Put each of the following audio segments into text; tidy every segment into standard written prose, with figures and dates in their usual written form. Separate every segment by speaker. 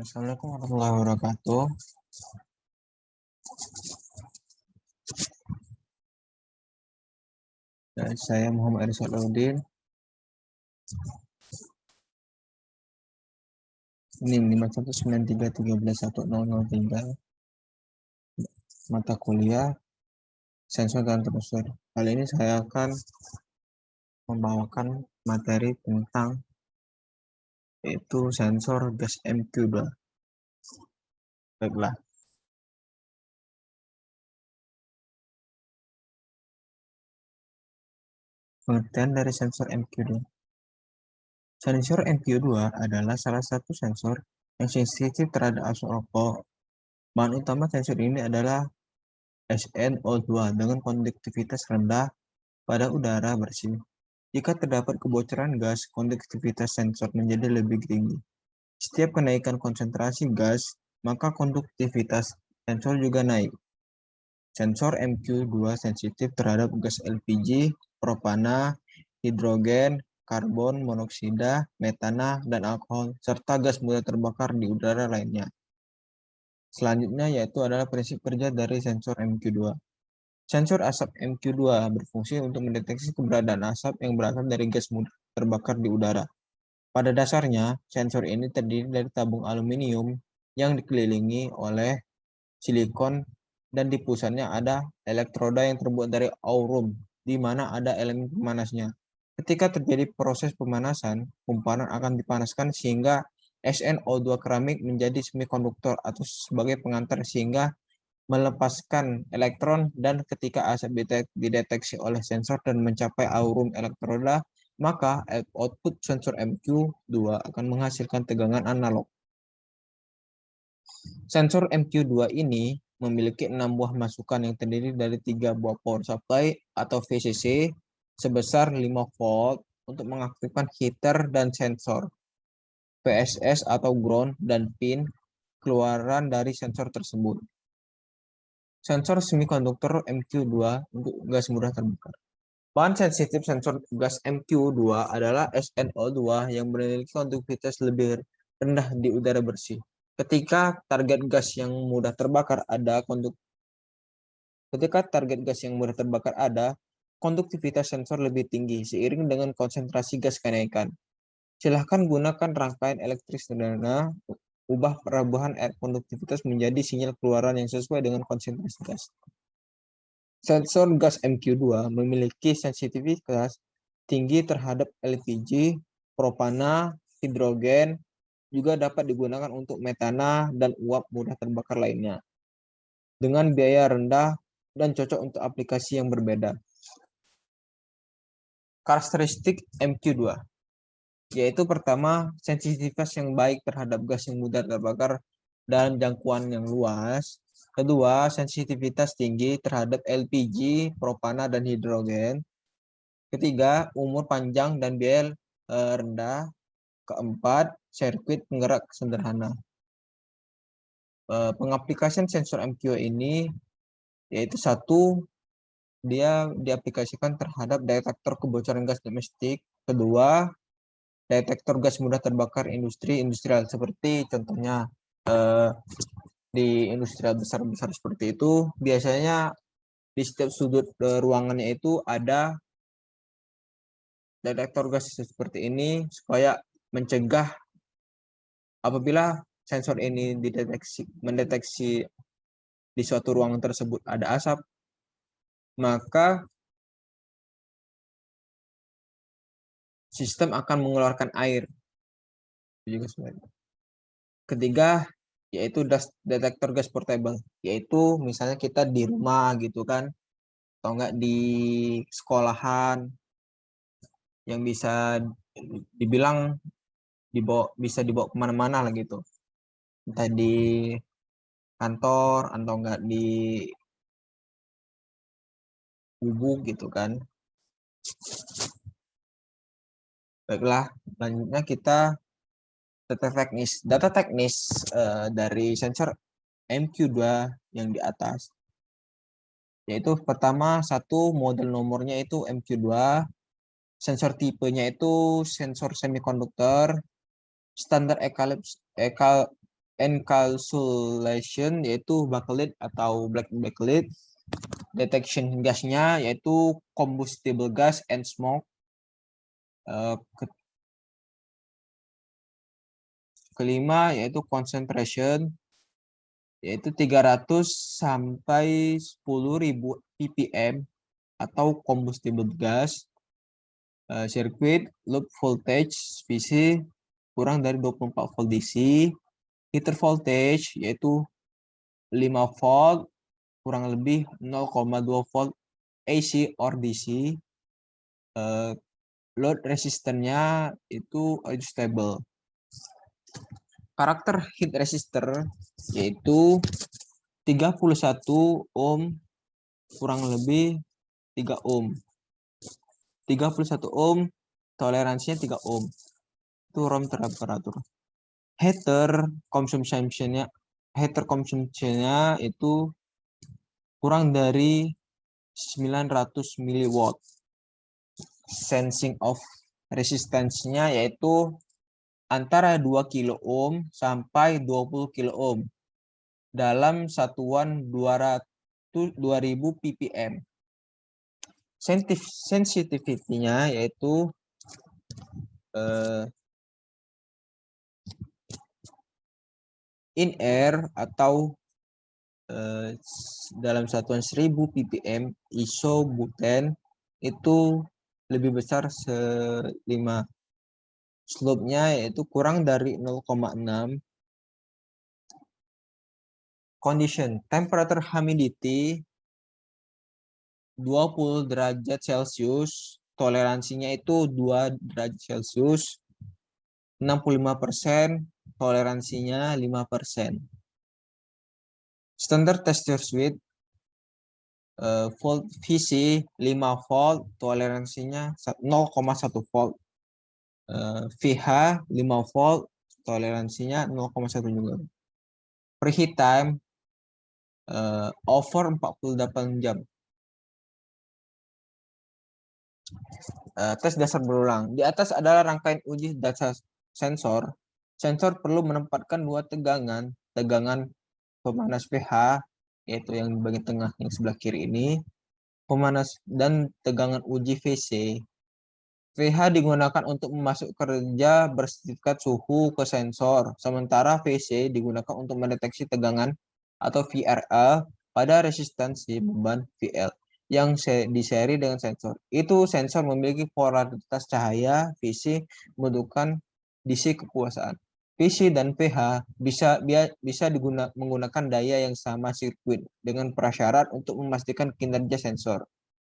Speaker 1: Assalamualaikum warahmatullahi wabarakatuh. Saya Muhammad Aris Salahuddin. NIM 5193131003. Mata kuliah sensor dan terusur. Kali ini saya akan membawakan materi tentang yaitu sensor gas MQ2. Baiklah. Pengertian dari sensor MQ2. Sensor MQ2 adalah salah satu sensor yang sensitif terhadap asap rokok. Bahan utama sensor ini adalah SnO2 dengan konduktivitas rendah pada udara bersih. Jika terdapat kebocoran gas, konduktivitas sensor menjadi lebih tinggi. Setiap kenaikan konsentrasi gas, maka konduktivitas sensor juga naik. Sensor MQ2 sensitif terhadap gas LPG, propana, hidrogen, karbon monoksida, metana, dan alkohol, serta gas mudah terbakar di udara lainnya. Selanjutnya yaitu adalah prinsip kerja dari sensor MQ2. Sensor asap MQ2 berfungsi untuk mendeteksi keberadaan asap yang berasal dari gas mudah terbakar di udara. Pada dasarnya, sensor ini terdiri dari tabung aluminium yang dikelilingi oleh silikon dan di pusatnya ada elektroda yang terbuat dari aurum, di mana ada elemen pemanasnya. Ketika terjadi proses pemanasan, kumparan akan dipanaskan sehingga SnO2 keramik menjadi semikonduktor atau sebagai pengantar sehingga melepaskan elektron, dan ketika asap dideteksi oleh sensor dan mencapai aurum elektroda, maka output sensor MQ2 akan menghasilkan tegangan analog. Sensor MQ2 ini memiliki 6 buah masukan yang terdiri dari 3 buah power supply atau VCC sebesar 5 volt untuk mengaktifkan heater dan sensor, VSS atau ground, dan pin keluaran dari sensor tersebut. Sensor semikonduktor MQ2 untuk gas mudah terbakar. Bahan sensitif sensor gas MQ2 adalah SnO2 yang memiliki konduktivitas lebih rendah di udara bersih. Ketika target gas yang mudah terbakar ada, konduktivitas sensor lebih tinggi seiring dengan konsentrasi gas kenaikan. Silahkan gunakan rangkaian elektrik sederhana, ubah perabuhan konduktivitas menjadi sinyal keluaran yang sesuai dengan konsentrasi gas. Sensor gas MQ2 memiliki sensitivitas tinggi terhadap LPG, propana, hidrogen, juga dapat digunakan untuk metana dan uap mudah terbakar lainnya, dengan biaya rendah dan cocok untuk aplikasi yang berbeda. Karakteristik MQ2, yaitu pertama, sensitivitas yang baik terhadap gas yang mudah terbakar dalam jangkauan yang luas. Kedua, sensitivitas tinggi terhadap LPG, propana, dan hidrogen. Ketiga, umur panjang dan biaya rendah. Keempat, sirkuit penggerak sederhana. Pengaplikasian sensor MQ ini yaitu satu, dia diaplikasikan terhadap detektor kebocoran gas domestik. Kedua, detektor gas mudah terbakar industrial seperti contohnya di industrial besar-besar seperti itu, biasanya di setiap sudut ruangannya itu ada detektor gas seperti ini supaya mencegah apabila sensor ini mendeteksi di suatu ruangan tersebut ada asap, maka sistem akan mengeluarkan air. Ketiga, yaitu detektor gas portable, yaitu misalnya kita di rumah gitu kan, atau enggak di sekolahan, yang bisa dibilang bisa dibawa kemana-mana lah gitu, entah di kantor atau enggak di gubuk gitu kan. Baiklah, selanjutnya kita data teknis dari sensor MQ2 yang di atas, yaitu pertama, satu, model nomornya itu MQ2, sensor tipenya itu sensor semikonduktor, standar encapsulation yaitu backlit atau black backlit. Detection gasnya yaitu combustible gas and smoke. Kelima yaitu concentration yaitu 300 sampai 10.000 ppm atau combustible gas. Circuit loop voltage VC kurang dari 24 volt DC. Heater voltage yaitu 5 volt kurang lebih 0,2 volt AC or DC. Load resistannya itu adjustable. Karakter heat resistor yaitu 31 ohm kurang lebih 3 ohm. 31 ohm toleransinya 3 ohm. Itu room temperatur. Heater consumption-nya itu kurang dari 900 mW. Sensing of resistance-nya yaitu antara 2 kilo ohm sampai 20 kilo ohm dalam satuan 2000 ppm. Sensitivity-nya yaitu in air atau dalam satuan 1000 ppm isobuten itu lebih besar 5. Slope-nya yaitu kurang dari 0,6. Condition temperature humidity 20 derajat Celcius, toleransinya itu 2 derajat Celcius. 65%, toleransinya 5%. Standard tester switch volt VC 5 volt, toleransinya 0,1 volt. VH 5 volt, toleransinya 0,1 juga. Preheat time over 48 jam. Tes dasar berulang. Di atas adalah rangkaian uji data sensor. Sensor perlu menempatkan 2 tegangan pemanas pH, yaitu yang di bagian tengah yang sebelah kiri ini, pemanas dan tegangan uji VC. pH digunakan untuk memasuk kerja bersertifikat suhu ke sensor, sementara VC digunakan untuk mendeteksi tegangan atau VRL pada resistansi beban VL yang diseri dengan sensor. Itu sensor memiliki polaritas cahaya VC membutuhkan DC kekuasaan. VC dan pH bisa menggunakan daya yang sama sirkuit dengan prasyarat untuk memastikan kinerja sensor.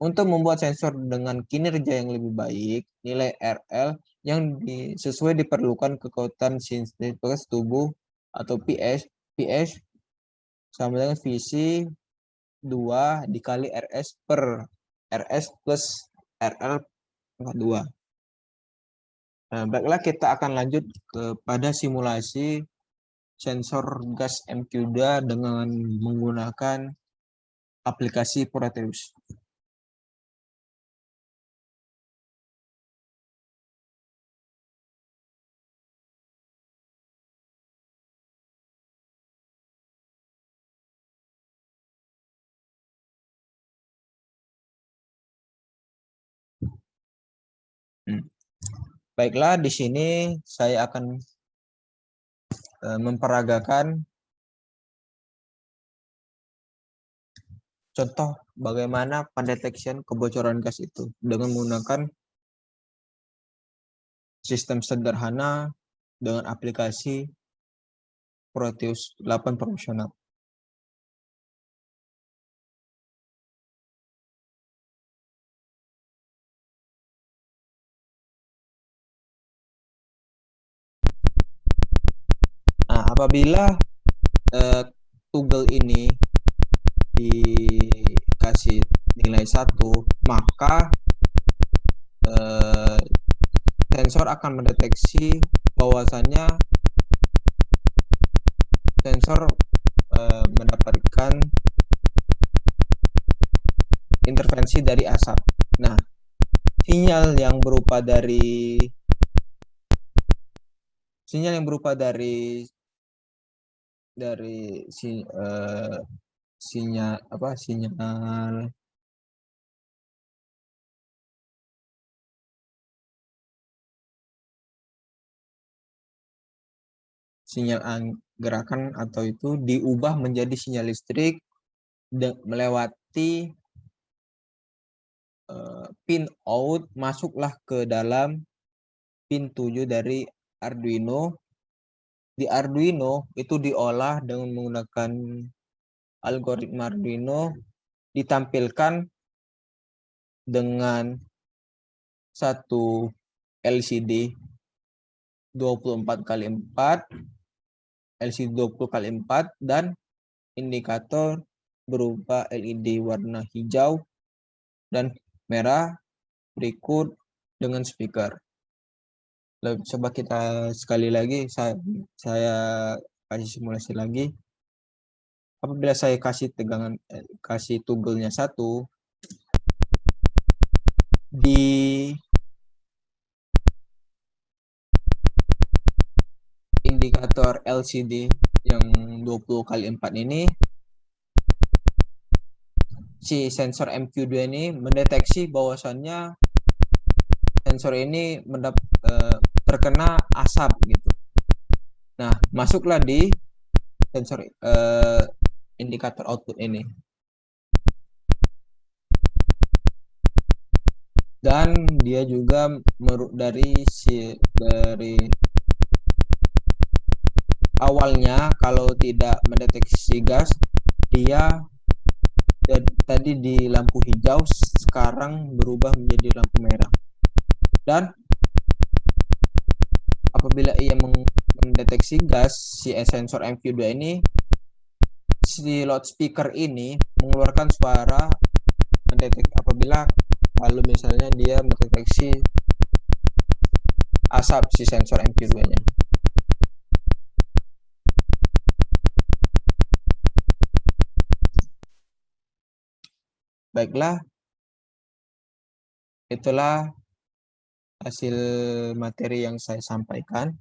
Speaker 1: Untuk membuat sensor dengan kinerja yang lebih baik, nilai RL yang sesuai diperlukan kekuatan sintetis tubuh atau PS sama dengan VC 2 dikali RS per RS plus RL pangkat 2. Nah, baiklah kita akan lanjut kepada simulasi sensor gas MQ2 dengan menggunakan aplikasi Proteus. Baiklah, di sini saya akan memperagakan contoh bagaimana pendeteksian kebocoran gas itu dengan menggunakan sistem sederhana dengan aplikasi Proteus 8 profesional. Nah, apabila tugel ini dikasih nilai 1, maka sensor akan mendeteksi bahwasannya sensor mendapatkan intervensi dari asap. Nah, sinyal yang berupa dari dari sinyal gerakan atau itu diubah menjadi sinyal listrik melewati pin out, masuklah ke dalam pin 7 dari Arduino. Di Arduino itu diolah dengan menggunakan algoritma Arduino, ditampilkan dengan satu LCD 24x4, LCD 20x4, dan indikator berupa LED warna hijau dan merah berikut dengan speaker. Coba kita sekali lagi, saya kasih simulasi lagi. Apabila saya kasih toggle-nya 1 di indikator LCD yang 20x4 ini, si sensor MQ2 ini mendeteksi bahwasannya sensor ini terkena asap gitu. Nah, masuklah di sensor indikator output ini. Dan dia juga dari awalnya kalau tidak mendeteksi gas, dia tadi di lampu hijau, sekarang berubah menjadi lampu merah. Dan apabila ia mendeteksi gas, si sensor MQ2 ini, si loudspeaker ini mengeluarkan suara apabila kalau misalnya dia mendeteksi asap si sensor MQ2-nya. Baiklah, itulah hasil materi yang saya sampaikan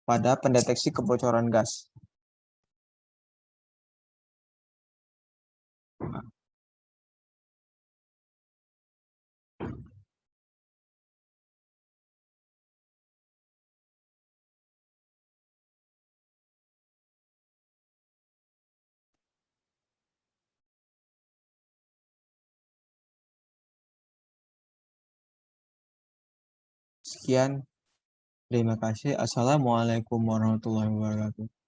Speaker 1: pada pendeteksi kebocoran gas. Sekian, terima kasih. Assalamualaikum warahmatullahi wabarakatuh.